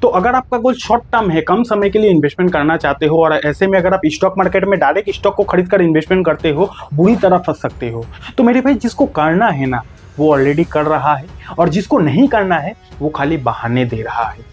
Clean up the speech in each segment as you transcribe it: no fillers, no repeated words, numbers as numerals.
तो अगर आपका गोल शॉर्ट टर्म है, कम समय के लिए इन्वेस्टमेंट करना चाहते हो और ऐसे में अगर आप स्टॉक मार्केट में डायरेक्ट स्टॉक को खरीद कर इन्वेस्टमेंट करते हो, बुरी तरह फंस सकते हो। तो मेरे भाई, जिसको करना है ना वो ऑलरेडी कर रहा है, और जिसको नहीं करना है वो खाली बहाने दे रहा है।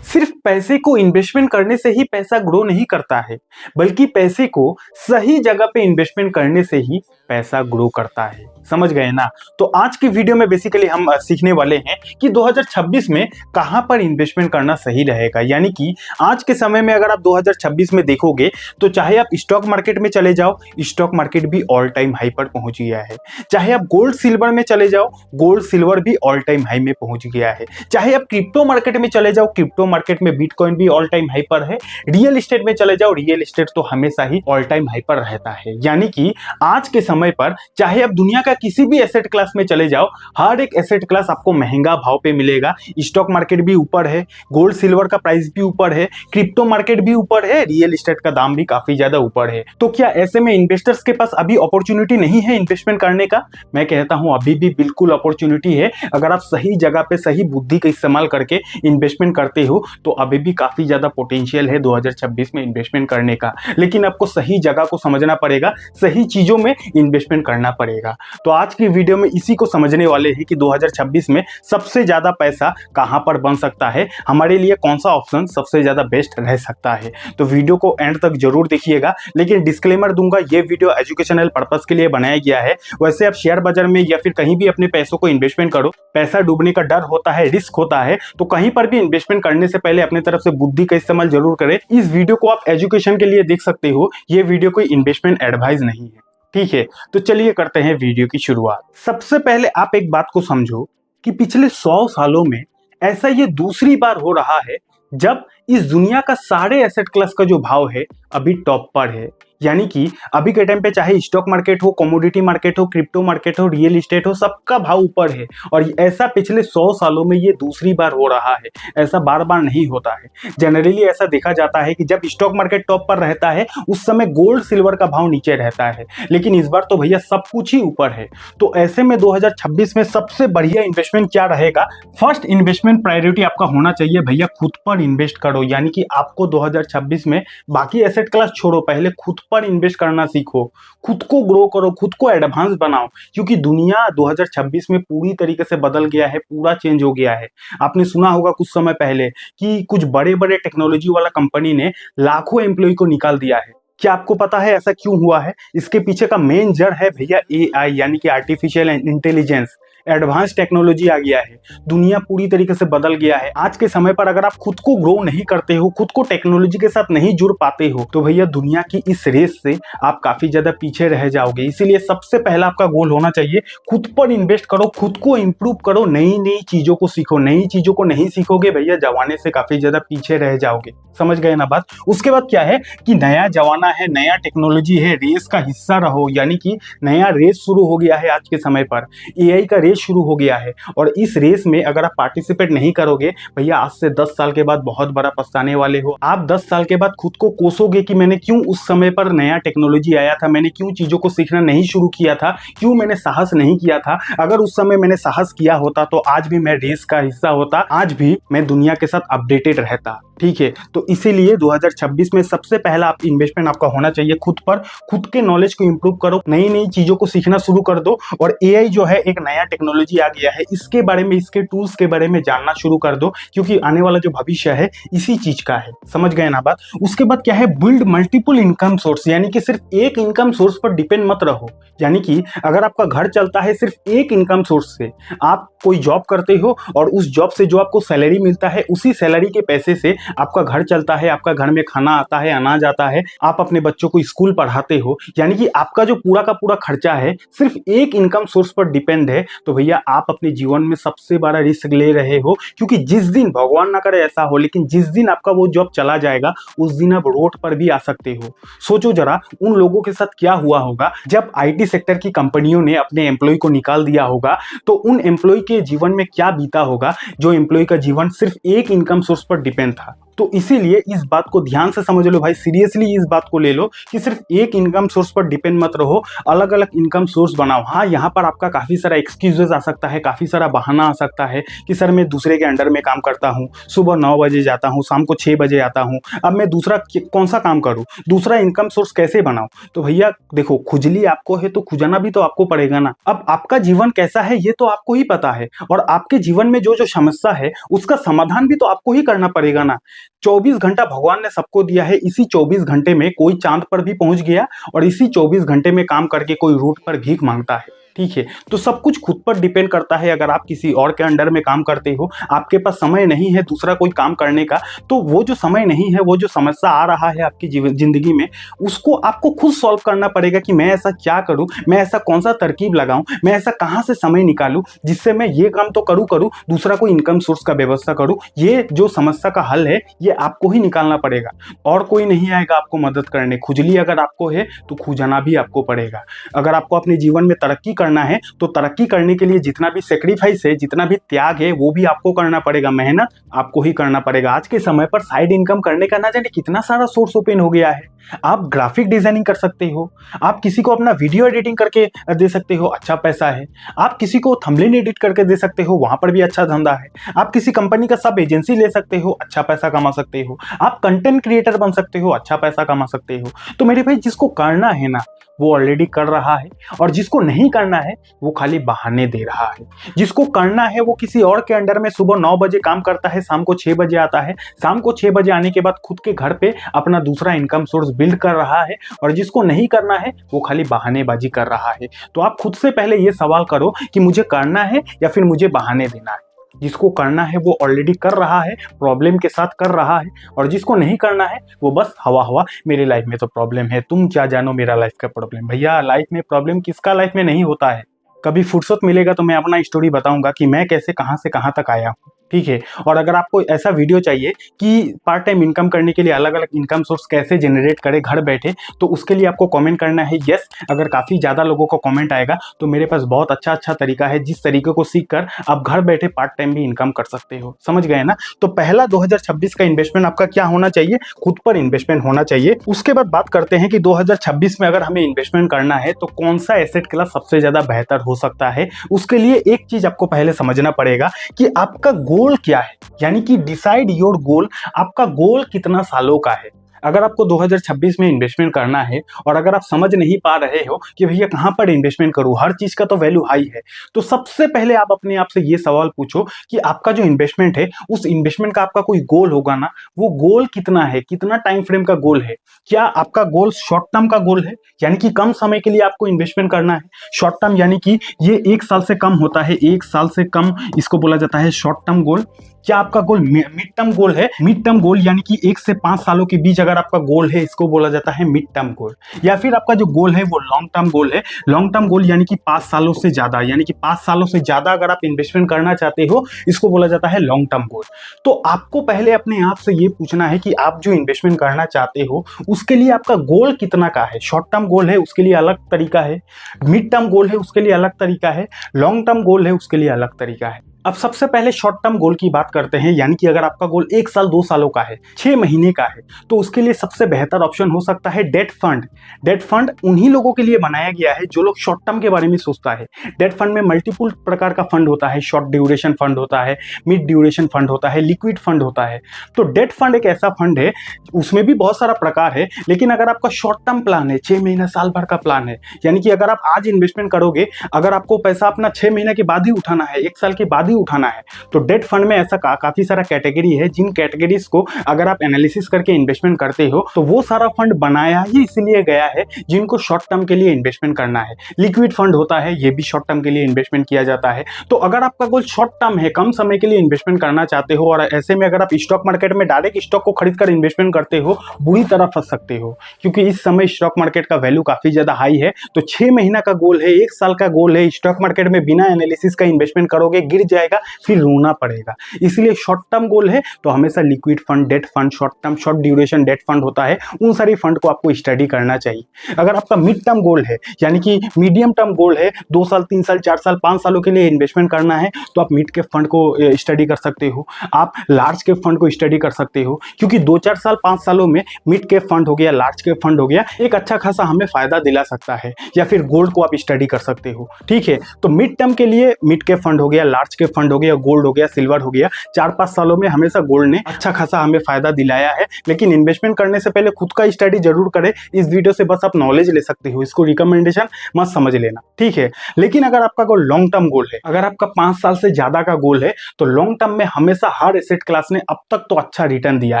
सिर्फ पैसे को इन्वेस्टमेंट करने से ही पैसा ग्रो नहीं करता है, बल्कि पैसे को सही जगह पे इन्वेस्टमेंट करने से ही पैसा ग्रो करता है। समझ गए ना? तो आज की वीडियो में बेसिकली हम सीखने वाले हैं कि 2026 में कहां पर इन्वेस्टमेंट करना सही रहेगा। यानी कि आज के समय में अगर आप 2026 में देखोगे तो चाहे आप स्टॉक मार्केट में चले जाओ, स्टॉक मार्केट भी ऑल टाइम हाई पर पहुंच गया है। चाहे आप गोल्ड सिल्वर में चले जाओ, गोल्ड सिल्वर भी ऑल टाइम हाई में पहुंच गया है। चाहे आप क्रिप्टो मार्केट में चले जाओ, क्रिप्टो मार्केट में बिटकॉइन भी ऑल टाइम हाई पर है। रियल एस्टेट में चले जाओ, रियल एस्टेट तो हमेशा ही ऑल टाइम हाई पर रहता है। यानी कि आज के समय पर चाहे आप दुनिया का किसी भी एसेट क्लास में चले जाओ, हर एक एसेट क्लास आपको महंगा भाव पे मिलेगा। स्टॉक मार्केट भी ऊपर है, गोल्ड सिल्वर का प्राइस भी ऊपर है, क्रिप्टो मार्केट भी ऊपर है, रियल एस्टेट का दाम भी काफी ज्यादा ऊपर है। तो क्या ऐसे में इन्वेस्टर्स के पास अभी अपॉर्चुनिटी नहीं है इन्वेस्टमेंट करने का? मैं कहता हूं अभी भी बिल्कुल अपॉर्चुनिटी है। अगर आप सही जगह पे सही बुद्धि का इस्तेमाल करके इन्वेस्टमेंट करते हो तो अभी भी काफी ज्यादा पोटेंशियल है 2026 में इन्वेस्टमेंट करने का। लेकिन आपको सही जगह को समझना पड़ेगा, सही चीजों में इन्वेस्टमेंट करना पड़ेगा। तो आज की वीडियो में इसी को समझने वाले हैं कि 2026 में सबसे ज्यादा पैसा कहां पर बन सकता है, हमारे लिए कौन सा ऑप्शन सबसे ज्यादा बेस्ट रह सकता है। तो वीडियो को एंड तक जरूर देखिएगा। लेकिन डिस्क्लेमर दूंगा, ये वीडियो एजुकेशनल पर्पस के लिए बनाया गया है। वैसे आप शेयर बाजार में या फिर कहीं भी अपने पैसों को इन्वेस्टमेंट करो, पैसा डूबने का डर होता है, रिस्क होता है, तो कहीं पर भी इन्वेस्टमेंट करने से पहले अपनी तरफ से बुद्धि का इस्तेमाल जरूर करें। इस वीडियो को आप एजुकेशन के लिए देख सकते हो, ये वीडियो कोई इन्वेस्टमेंट एडवाइस नहीं है। ठीक है, तो चलिए करते हैं वीडियो की शुरुआत। सबसे पहले आप एक बात को समझो कि पिछले 100 सालों में ऐसा ये दूसरी बार हो रहा है जब इस दुनिया का सारे एसेट क्लास का जो भाव है अभी टॉप पर है। यानी कि अभी के टाइम पे चाहे स्टॉक मार्केट हो, कमोडिटी मार्केट हो, क्रिप्टो मार्केट हो, रियल एस्टेट हो, सबका भाव ऊपर है। और ऐसा पिछले 100 सालों में ये दूसरी बार हो रहा है। ऐसा बार बार नहीं होता है। जनरली ऐसा देखा जाता है कि जब स्टॉक मार्केट टॉप पर रहता है उस समय गोल्ड सिल्वर का भाव नीचे रहता है, लेकिन इस बार तो भैया सब कुछ ही ऊपर है। तो ऐसे में 2026 में सबसे बढ़िया इन्वेस्टमेंट क्या रहेगा? फर्स्ट इन्वेस्टमेंट प्रायोरिटी आपका होना चाहिए भैया खुद पर इन्वेस्ट करो। यानी कि आपको 2026 में बाकी एसेट क्लास छोड़ो, पहले खुद पर इन्वेस्ट करना सीखो, खुद को ग्रो करो, खुद को एडवांस बनाओ। क्योंकि दुनिया 2026 में पूरी तरीके से बदल गया है, पूरा चेंज हो गया है। आपने सुना होगा कुछ समय पहले कि कुछ बड़े बड़े टेक्नोलॉजी वाला कंपनी ने लाखों एम्प्लॉय को निकाल दिया है। क्या आपको पता है ऐसा क्यों हुआ है? इसके पीछे का मेन जड़ है भैया AI, यानी कि आर्टिफिशियल इंटेलिजेंस। एडवांस टेक्नोलॉजी आ गया है, दुनिया पूरी तरीके से बदल गया है। आज के समय पर अगर आप खुद को ग्रो नहीं करते हो, खुद को टेक्नोलॉजी के साथ नहीं जुड़ पाते हो, तो भैया दुनिया की इस रेस से आप काफी ज्यादा पीछे रह जाओगे। इसीलिए सबसे पहला आपका गोल होना चाहिए खुद पर इन्वेस्ट करो, खुद को इंप्रूव करो, नई नई चीजों को सीखो। नई चीजों को नहीं सीखोगे भैया जमाने से काफी ज्यादा पीछे रह जाओगे। समझ गए ना बात? उसके बाद क्या है कि नया जमाना है, नया टेक्नोलॉजी है, रेस का हिस्सा रहो। यानी कि नया रेस शुरू हो गया है। आज के समय पर AI का रेस शुरू हो गया है, और इस रेस में अगर आप पार्टिसिपेट नहीं करोगे भैया आज से 10 साल के बाद बहुत बड़ा पछताने वाले हो। आप 10 साल के बाद खुद को कोसोगे कि मैंने क्यों उस समय पर नया टेक्नोलॉजी आया था, मैंने क्यों चीजों को सीखना नहीं शुरू किया था, क्यों मैंने साहस नहीं किया था। अगर उस समय मैंने साहस किया होता तो आज भी मैं रेस का हिस्सा होता, आज भी मैं दुनिया के साथ अपडेटेड रहता। ठीक है, तो इसीलिए 2026 में सबसे पहला आप इन्वेस्टमेंट आपका होना चाहिए खुद पर। खुद के नॉलेज को इंप्रूव करो, नई नई चीजों को सीखना शुरू कर दो। और AI जो है एक नया टेक्नोलॉजी आ गया है, इसके बारे में, इसके टूल्स के बारे में जानना शुरू कर दो, क्योंकि आने वाला जो भविष्य है इसी चीज का है। समझ गए ना बात? उसके बाद क्या है, बिल्ड मल्टीपल इनकम सोर्स। यानी कि सिर्फ एक इनकम सोर्स पर डिपेंड मत रहो। यानी कि अगर आपका घर चलता है सिर्फ एक इनकम सोर्स से, आप कोई जॉब करते हो और उस जॉब से जो आपको सैलरी मिलता है उसी सैलरी के पैसे से आपका घर चलता है, आपका घर में खाना आता है, अनाज आता है, आप अपने बच्चों को स्कूल पढ़ाते हो। यानी कि आपका जो पूरा का पूरा खर्चा है सिर्फ एक इनकम सोर्स पर डिपेंड है। तो भैया आप अपने जीवन में सबसे बड़ा रिस्क ले रहे हो, क्योंकि जिस दिन, भगवान ना करे ऐसा हो, लेकिन जिस दिन आपका वो जॉब चला जाएगा उस दिन आप रोड पर भी आ सकते हो। सोचो जरा उन लोगों के साथ क्या हुआ होगा जब IT सेक्टर की कंपनियों ने अपने एम्प्लॉय को निकाल दिया होगा। तो उन एम्प्लॉय के जीवन में क्या बीता होगा जो एम्प्लॉय का जीवन सिर्फ एक इनकम सोर्स पर डिपेंड था। तो इसीलिए इस बात को ध्यान से समझ लो भाई, सीरियसली इस बात को ले लो कि सिर्फ एक इनकम सोर्स पर डिपेंड मत रहो, अलग अलग इनकम सोर्स बनाओ। हाँ, यहाँ पर आपका काफी सारा एक्सक्यूजेस आ सकता है, काफी सारा बहाना आ सकता है कि सर मैं दूसरे के अंडर में काम करता हूँ, सुबह 9 बजे जाता हूँ, शाम को 6 बजे आता हूँ, अब मैं दूसरा कौन सा काम करूँ, दूसरा इनकम सोर्स कैसे बनाऊं। तो भैया देखो, खुजली आपको है तो खुजाना भी तो आपको पड़ेगा ना। अब आपका जीवन कैसा है ये तो आपको ही पता है, और आपके जीवन में जो जो समस्या है उसका समाधान भी तो आपको ही करना पड़ेगा ना। 24 घंटा भगवान ने सबको दिया है, इसी 24 घंटे में कोई चांद पर भी पहुंच गया और इसी 24 घंटे में काम करके कोई रोड पर भीख मांगता है। ठीक है, तो सब कुछ खुद पर डिपेंड करता है। अगर आप किसी और के अंडर में काम करते हो, आपके पास समय नहीं है दूसरा कोई काम करने का, तो वो जो समय नहीं है, वो जो समस्या आ रहा है आपकी जिंदगी में, उसको आपको खुद सॉल्व करना पड़ेगा कि मैं ऐसा क्या करूं, मैं ऐसा कौन सा तरकीब लगाऊं, मैं ऐसा कहां से समय निकालूं जिससे मैं ये काम तो करूं दूसरा कोई इनकम सोर्स का व्यवस्था करूं। ये जो समस्या का हल है ये आपको ही निकालना पड़ेगा, और कोई नहीं आएगा आपको मदद करने। खुजली अगर आपको है तो खुजाना भी आपको पड़ेगा। अगर आपको अपने जीवन में तरक्की करना है तो तरक्की करने के लिए जितना भी सेक्रीफाइस है, जितना भी त्याग है, वो भी आपको करना पड़ेगा, मेहनत आपको ही करना पड़ेगा। आज के समय पर साइड इनकम करने का ना जाने कितना सारा सोर्स ओपन हो गया है। आप ग्राफिक डिजाइनिंग कर सकते हो, आप किसी को अपना वीडियो एडिटिंग करके दे सकते हो, अच्छा पैसा है। आप किसी को थंबनेल एडिट करके दे सकते हो, वहां पर भी अच्छा धंधा है। आप किसी कंपनी का सब एजेंसी ले सकते हो, अच्छा पैसा कमा सकते हो। आप कंटेंट क्रिएटर बन सकते हो, अच्छा पैसा कमा सकते हो। तो मेरे भाई, जिसको करना है ना वो ऑलरेडी कर रहा है, और जिसको नहीं करना है वो खाली बहाने दे रहा है। जिसको करना है वो किसी और के अंडर में सुबह 9 बजे काम करता है, शाम को 6 बजे आता है, शाम को 6 बजे आने के बाद खुद के घर पे अपना दूसरा इनकम सोर्स बिल्ड कर रहा है। और जिसको नहीं करना है वो खाली बहानेबाजी कर रहा है। तो आप खुद से पहले ये सवाल करो कि मुझे करना है या फिर मुझे बहाने देना है। जिसको करना है वो ऑलरेडी कर रहा है, प्रॉब्लम के साथ कर रहा है, और जिसको नहीं करना है वो बस हवा हवा, मेरे लाइफ में तो प्रॉब्लम है, तुम क्या जानो मेरा लाइफ का प्रॉब्लम। भैया, लाइफ में प्रॉब्लम किसका लाइफ में नहीं होता है। कभी फुर्सत मिलेगा तो मैं अपना स्टोरी बताऊंगा कि मैं कैसे कहां से कहां तक आया हूं। ठीक है, और अगर आपको ऐसा वीडियो चाहिए कि पार्ट टाइम इनकम करने के लिए अलग अलग इनकम सोर्स कैसे जनरेट करें घर बैठे, तो उसके लिए आपको कमेंट करना है यस। अगर काफ़ी ज़्यादा लोगों को कमेंट आएगा तो मेरे पास बहुत अच्छा तरीका है, जिस तरीके को सीखकर आप घर बैठे पार्ट टाइम भी इनकम कर सकते हो। समझ गए ना। तो पहला 2026 का इन्वेस्टमेंट आपका क्या होना चाहिए, खुद पर इन्वेस्टमेंट होना चाहिए। उसके बाद बात करते हैं कि 2026 में अगर हमें इन्वेस्टमेंट करना है तो कौन सा एसेट क्लास सबसे ज़्यादा बेहतर हो सकता है। उसके लिए एक चीज़ आपको पहले समझना पड़ेगा कि आपका गोल क्या है, यानी कि डिसाइड योर गोल। आपका गोल कितना सालों का है। अगर आपको 2026 में इन्वेस्टमेंट करना है और अगर आप समझ नहीं पा रहे हो कि भैया कहां पर इन्वेस्टमेंट करूं, हर चीज का तो वैल्यू हाई है, तो सबसे पहले आप अपने आप से ये सवाल पूछो कि आपका जो इन्वेस्टमेंट है उस इन्वेस्टमेंट का आपका कोई गोल होगा ना, वो गोल कितना है, कितना टाइम फ्रेम का गोल है। क्या आपका गोल शॉर्ट टर्म का गोल है, यानी कि कम समय के लिए आपको इन्वेस्टमेंट करना है। शॉर्ट टर्म यानी कि ये 1 साल से कम होता है, 1 साल से कम इसको बोला जाता है शॉर्ट टर्म गोल। क्या आपका गोल मिड टर्म गोल है, मिड टर्म गोल यानी कि 1 से 5 सालों के बीच अगर आपका गोल है, इसको बोला जाता है मिड टर्म गोल। या फिर आपका जो गोल है वो लॉन्ग टर्म गोल है। लॉन्ग टर्म गोल यानी कि 5 सालों से ज्यादा, यानी कि 5 सालों से ज्यादा अगर आप इन्वेस्टमेंट करना चाहते हो, इसको बोला जाता है लॉन्ग टर्म गोल। तो आपको पहले अपने आप से ये पूछना है कि आप जो इन्वेस्टमेंट करना चाहते हो उसके लिए आपका गोल कितना का है। शॉर्ट टर्म गोल है उसके लिए अलग तरीका है, मिड टर्म गोल है उसके लिए अलग तरीका है, लॉन्ग टर्म गोल है उसके लिए अलग तरीका है। अब सबसे पहले शॉर्ट टर्म गोल की बात करते हैं, यानी कि अगर आपका गोल 1 साल 2 सालों का है, 6 महीने का है, तो उसके लिए सबसे बेहतर ऑप्शन हो सकता है डेट फंड। डेट फंड उन्हीं लोगों के लिए बनाया गया है जो लोग शॉर्ट टर्म के बारे में सोचता है। डेट फंड में मल्टीपल प्रकार का फंड होता है, शॉर्ट ड्यूरेशन फंड होता है, मिड ड्यूरेशन फंड होता है, लिक्विड फंड होता है। तो डेट फंड एक ऐसा फंड है, उसमें भी बहुत सारा प्रकार है, लेकिन अगर आपका शॉर्ट टर्म प्लान है, 6 महीना साल भर का प्लान है, यानी कि अगर आप आज इन्वेस्टमेंट करोगे, अगर आपको पैसा अपना 6 महीने के बाद ही उठाना है, 1 साल के बाद ही उठाना है, तो डेट फंड में ऐसा काफी सारा कैटेगरी है, जिन कैटेगरीज को अगर आप एनालिसिस करके इन्वेस्टमेंट करते हो तो वो सारा फंड बनाया ही इसलिए गया है जिनको शॉर्ट टर्म के लिए इन्वेस्टमेंट करना है। लिक्विड फंड होता है, ये भी शॉर्ट टर्म के लिए इन्वेस्टमेंट किया जाता है। तो अगर आपका गोल शॉर्ट टर्म है, कम समय के लिए इन्वेस्टमेंट करना चाहते हो, और ऐसे में अगर आप स्टॉक मार्केट में डायरेक्ट स्टॉक को खरीद कर इन्वेस्टमेंट करते हो, बुरी तरह फंस सकते हो, क्योंकि इस समय स्टॉक मार्केट का वैल्यू काफी ज्यादा हाई है। तो 6 महीना का गोल है, 1 साल का गोल है, स्टॉक मार्केट में बिना एनालिसिस का इन्वेस्टमेंट करोगे, गिर जाएगा, फिर रोना पड़ेगा। इसलिए शॉर्ट टर्म गोल है तो हमेशा liquid fund, debt fund, short term, short duration debt fund होता है, उन सारी फंड को आपको स्टडी करना चाहिए। अगर आपका मिड टर्म गोल है यानी कि मीडियम टर्म गोल है, 2 साल 3 साल 4 साल 5 सालों के लिए इन्वेस्टमेंट करना है, तो आप मिड कैप फंड को स्टडी कर सकते हो, आप लार्ज कैप फंड को स्टडी कर सकते हो, क्योंकि 2-4 साल 5 सालों में मिड कैप फंड हो गया, लार्ज कैप फंड हो गया, एक अच्छा खासा हमें फायदा दिला सकता है। या फिर गोल्ड को आप स्टडी कर सकते हो, ठीक है। तो मिड टर्म के लिए मिड कैप फंड हो गया, लार्ज कैप फंड हो गया, गोल्ड हो गया, सिल्वर हो गया, 4-5 सालों में हमेशा गोल्ड ने अच्छा खासा हमें फायदा दिलाया है। लेकिन इन्वेस्टमेंट करने से पहले खुद का स्टडी जरूर करें। इस वीडियो से बस आप नॉलेज ले सकते हो, इसको रिकमेंडेशन मत समझ लेना, ठीक है। लेकिन अगर आपका गोल लॉन्ग टर्म गोल है, अगर आपका 5 साल से ज्यादा का गोल है, तो लॉन्ग टर्म में हमेशा हर एसेट क्लास ने अब तक तो अच्छा रिटर्न दिया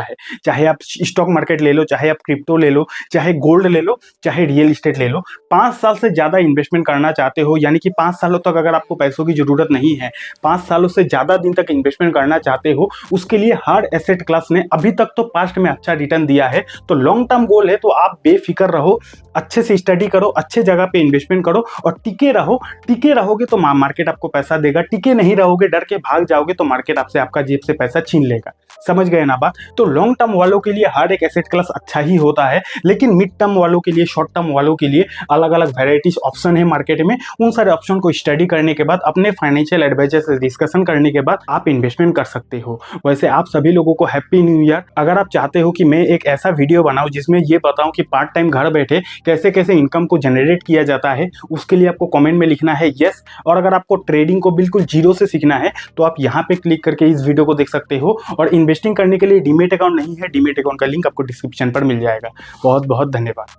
है। चाहे आप स्टॉक मार्केट ले लो, चाहे आप क्रिप्टो ले लो, चाहे गोल्ड ले लो, चाहे रियल एस्टेट ले लो। 5 साल से ज्यादा इन्वेस्टमेंट करना चाहते हो, यानी कि 5 सालों तक अगर आपको पैसों की जरूरत नहीं है, 5 सालों से ज्यादा दिन तक इन्वेस्टमेंट करना चाहते हो, उसके लिए हर एसेट क्लास ने अभी तक तो पास्ट में अच्छा रिटर्न दिया है। तो लॉन्ग टर्म गोल है तो आप बेफिक्र रहो, अच्छे से स्टडी करो, अच्छे जगह पे इन्वेस्टमेंट करो और टिके रहो। टिके रहोगे तो मार्केट आपको पैसा देगा, टिके नहीं रहोगे, डर के भाग जाओगे तो मार्केट आपसे, आपका जेब से पैसा छीन लेगा। समझ गए ना बात। तो लॉन्ग टर्म वालों के लिए हर एक एसेट क्लास अच्छा ही होता है, लेकिन मिड टर्म वालों के लिए, शॉर्ट टर्म वालों के लिए अलग अलग वेराइटीज ऑप्शन है मार्केट में। उन सारे ऑप्शन को स्टडी करने के बाद, अपने फाइनेंशियल एडवाइजर से डिस्कशन करने के बाद आप इन्वेस्टमेंट कर सकते हो। वैसे आप सभी लोगों को हैप्पी न्यू ईयर। अगर आप चाहते हो कि मैं एक ऐसा वीडियो बनाऊं जिसमें ये बताऊं कि पार्ट टाइम घर बैठे कैसे कैसे इनकम को जनरेट किया जाता है, उसके लिए आपको कमेंट में लिखना है यस। और अगर आपको ट्रेडिंग को बिल्कुल जीरो से सीखना है तो आप यहाँ पे क्लिक करके इस वीडियो को देख सकते हो। और इन्वेस्टिंग करने के लिए डीमेट अकाउंट नहीं है, डीमेट अकाउंट का लिंक आपको डिस्क्रिप्शन पर मिल जाएगा। बहुत बहुत धन्यवाद।